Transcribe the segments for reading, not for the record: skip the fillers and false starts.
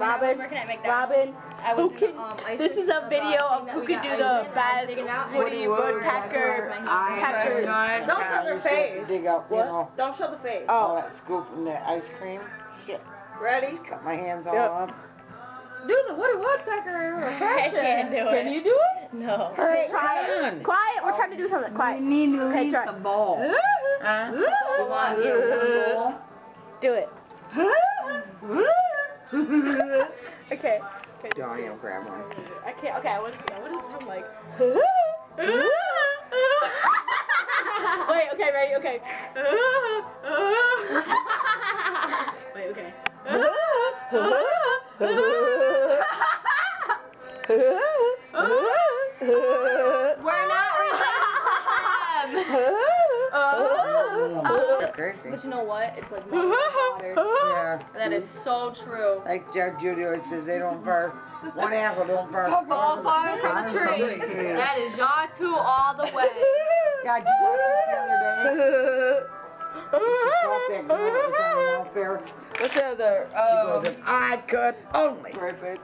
Robin, who can, this is a video of who can do the best Woody woodpecker. Don't show their face. What? Don't show the face. Oh, that scoop in the ice cream. Shit. Ready? Cut my hands all up. Do the Woody woodpecker impression. I can't do it. Can you do it? No. Hurry, try it. Quiet, we're trying to do something. Quiet. We need to leave the ball. You want me to roll? Do it. Okay. Johnny will grab one. I can't. Okay, what does it sound like? Wait, okay, ready? Okay. Wait, okay. We're not related to them. Crazy. But you know what? It's like mother and daughter. Yeah. That is so true. Like Judge Judy always says, they don't fur. One apple don't fur. All falling from the tree. That is y'all two all the way. God, you watched this the other day? That girl that was on the welfare. What's the other? She goes, if I could only. Great big.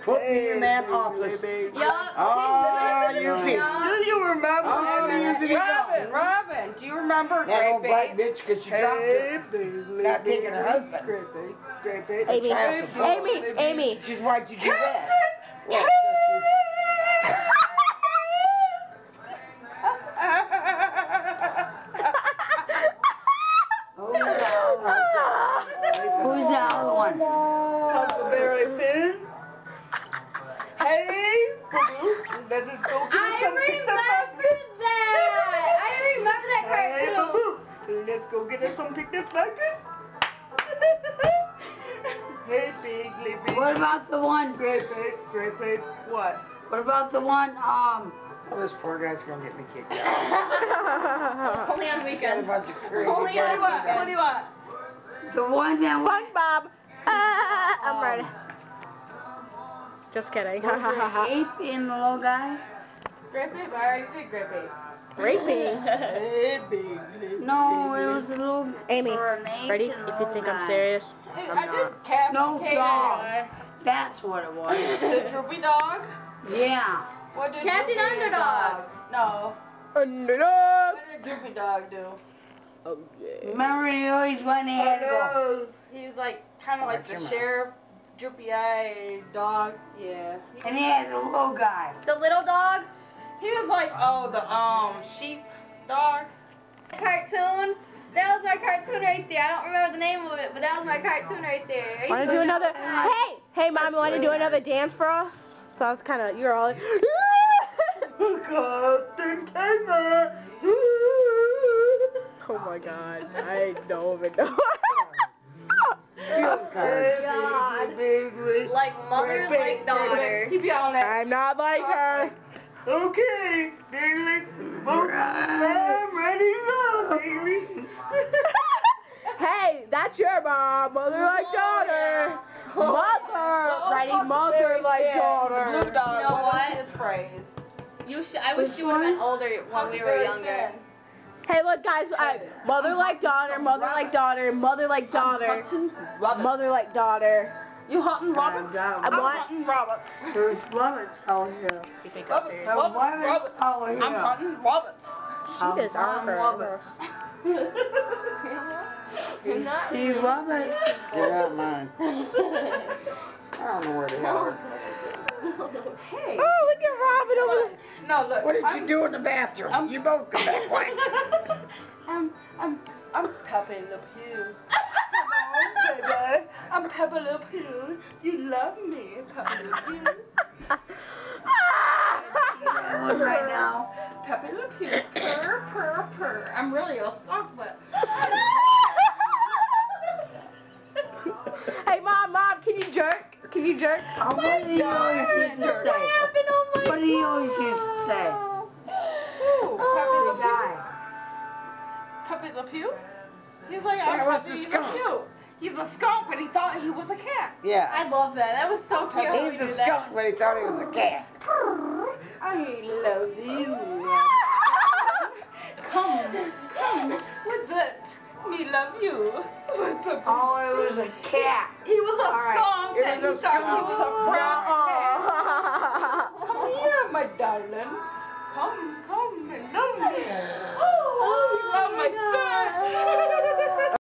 Put me in that office. Yup. Oh, you people. Do you remember? Oh, you people. Robin, do you remember? That old black bitch, because she dropped it. Not taking her husband. Amy. She's why'd you do that? Well, who's the other one? Huckleberry Finn. Hey, let's just go get I remember that cartoon. Let's go get us some picnic blankets. Hey, big. What about the one? Great big. What? What about the one, oh, this poor guy's gonna get me kicked out. Only on Got a weekends. bunch of crazy Only guys. on What do you want? The one that was... SpongeBob. I'm ready. Just kidding. Was it ape in the little guy? Great babe, I already did great babe. No, it was a little... Amy, or an ape ready? in If the you little think guy. I'm serious, I I'm did not. Captain No, K. dog. That's what it was. The droopy dog? Yeah. What did Captain Underdog? No. Underdog. What did droopy dog do? Oh, yeah. Remember he always went ahead to go. He was like, kind of like Watch the your mouth. sheriff, droopy eye dog. Yeah. And he had the little guy. The little dog? He was like, the sheep dog. Cartoon? That was my cartoon right there. I don't remember the name of it, but that was my cartoon right there. Want to do another? Hey, Mom, you want to do another dance for us? So I was kind of, you're all like, oh my God, I don't even know. God. Like mother, like daughter. Keep yelling at. I'm not like her. Okay, Bailey. I'm ready to go, Bailey. Hey, that's your mom. Mother like daughter. Mother. Ready? Mother like daughter. Blue dog. You know what? His phrase. I wish you would have been older when we were younger. Hey, look, guys. Mother like daughter. Mother like daughter. Mother like daughter. Mother like daughter. You hunting Roberts? I'm hunting Roberts. There's Roberts out here. You think I'm serious? There's Roberts out here. I'm hunting Roberts. She does armor. You're not. See Roberts. Get out mine. I don't know where the hell. Hey. Oh, look at Robin over there. No, look. What did you do in the bathroom? You both come back quick. I'm Pepe Le Pew. I'm Pepe Le Pew. You love me, Pepe Le Pew. Right now. Pepe Le Pew. Purr. I'm really a skunk, but. Hey, Mom, can you jerk? What do you always used to say? What do you always used to say? Pepe The guy. Pepe Le Pew? He's like, I'm Pepe Le Pew. He's a skunk, but he thought he was a cat. Yeah. I love that. That was so cute. He's a skunk, but he thought he was a cat. I love you. Come, with that. Me love you. Oh, it was a cat. He was a skunk. It was just start come with a on. frog. Oh. Come here, my darling. Come and love me. Oh.